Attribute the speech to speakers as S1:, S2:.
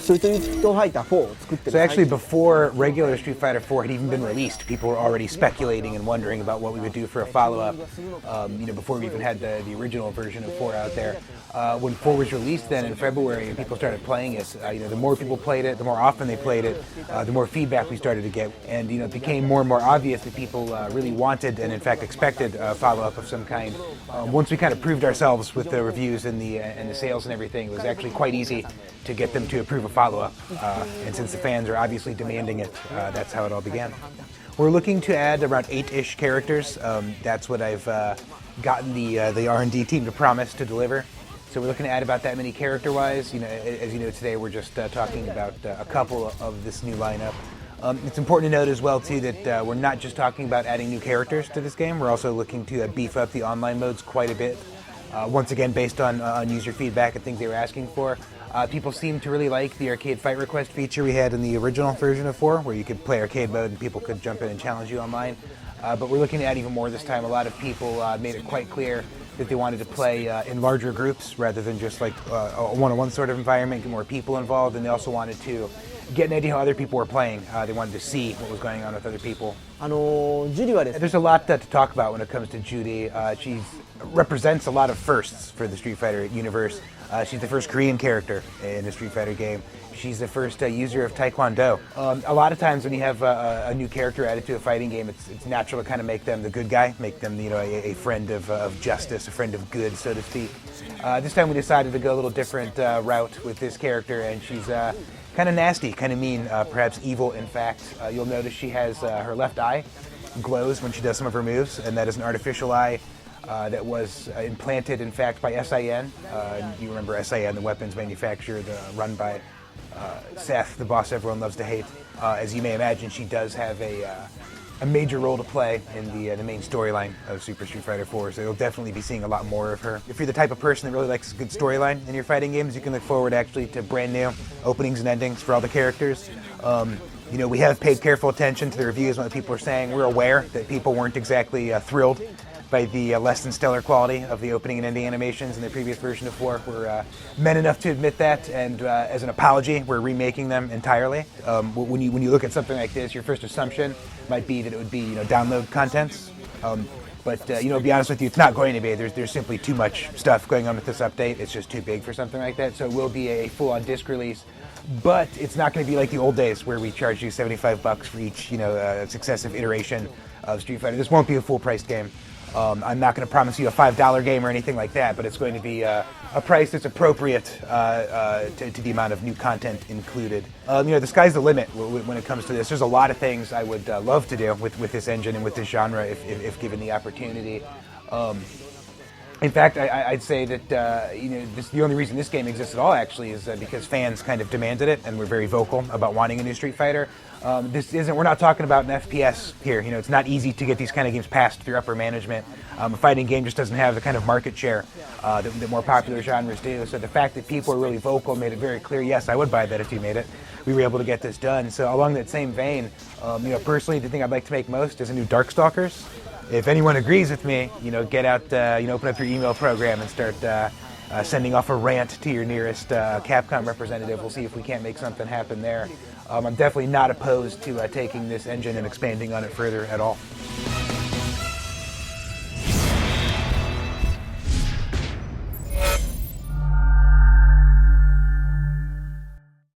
S1: ストリートファイター4を作ってる。
S2: So actually, before regular Street Fighter 4 had even been released, people were already speculating and wondering about what we would do for a follow-up. Before we even had the original version of 4 out there. When 4 was released then in February and people started playing it, the more people played it, the more often they played it, the more feedback we started to get. And it became more and more obvious that people really wanted and in fact expected a follow-up of some kind. Once we kind of proved ourselves with the reviews and the sales and everything, it was actually quite easy to get them to approve a follow-up. And since the fans are obviously demanding it, that's how it all began. We're looking to add around 8-ish characters. That's what I've gotten the R&D team to promise to deliver. So we're looking to add about that many character-wise. As you know, today we're just talking about a couple of this new lineup. It's important to note as well, too, that we're not just talking about adding new characters to this game. We're also looking to beef up the online modes quite a bit. Once again, based on user feedback and things they were asking for. People seem to really like the arcade fight request feature we had in the original version of 4, where you could play arcade mode and people could jump in and challenge you online. But we're looking to add even more this time. A lot of people made it quite clear that they wanted to play in larger groups rather than just like a one-on-one sort of environment, get more people involved, and they also wanted to get an idea how other people were playing. They wanted to see what was going on with other people. There's a lot to talk about when it comes to Judy. She represents a lot of firsts for the Street Fighter universe. She's the first Korean character in a Street Fighter game. She's the first user of Taekwondo. A lot of times when you have a new character added to a fighting game, it's natural to kind of make them the good guy, make them a friend of justice, a friend of good, so to speak. This time we decided to go a little different route with this character, and she's kind of nasty, kind of mean, perhaps evil in fact. You'll notice she has her left eye glows when she does some of her moves, and that is an artificial eye that was implanted, in fact, by SIN. You remember SIN, the weapons manufacturer, run by Seth, the boss everyone loves to hate. As you may imagine, she does have a major role to play in the main storyline of Super Street Fighter 4, so you'll definitely be seeing a lot more of her. If you're the type of person that really likes a good storyline in your fighting games, you can look forward actually to brand new openings and endings for all the characters. We have paid careful attention to the reviews and what people are saying. We're aware that people weren't exactly thrilled by the less than stellar quality of the opening and ending animations in the previous version of 4. We're men enough to admit that, and as an apology, we're remaking them entirely. When you look at something like this, your first assumption might be that it would be download contents. But to be honest with you, it's not going to be. There's simply too much stuff going on with this update. It's just too big for something like that. So it will be a full-on disc release. But it's not going to be like the old days where we charge you $75 for each successive iteration of Street Fighter. This won't be a full-priced game. I'm not going to promise you a $5 game or anything like that, but it's going to be a price that's appropriate to the amount of new content included. The sky's the limit when it comes to this. There's a lot of things I would love to do with this engine and with this genre if given the opportunity. In fact, I'd say that the only reason this game exists at all actually is because fans kind of demanded it and were very vocal about wanting a new Street Fighter. We're not talking about an FPS here. It's not easy to get these kind of games passed through upper management. A fighting game just doesn't have the kind of market share that more popular genres do. So the fact that people are really vocal made it very clear, yes, I would buy that if you made it. We were able to get this done. So along that same vein, personally, the thing I'd like to make most is a new Darkstalkers. If anyone agrees with me, get out, open up your email program and start sending off a rant to your nearest Capcom representative. We'll see if we can't make something happen there. I'm definitely not opposed to taking this engine and expanding on it further at all.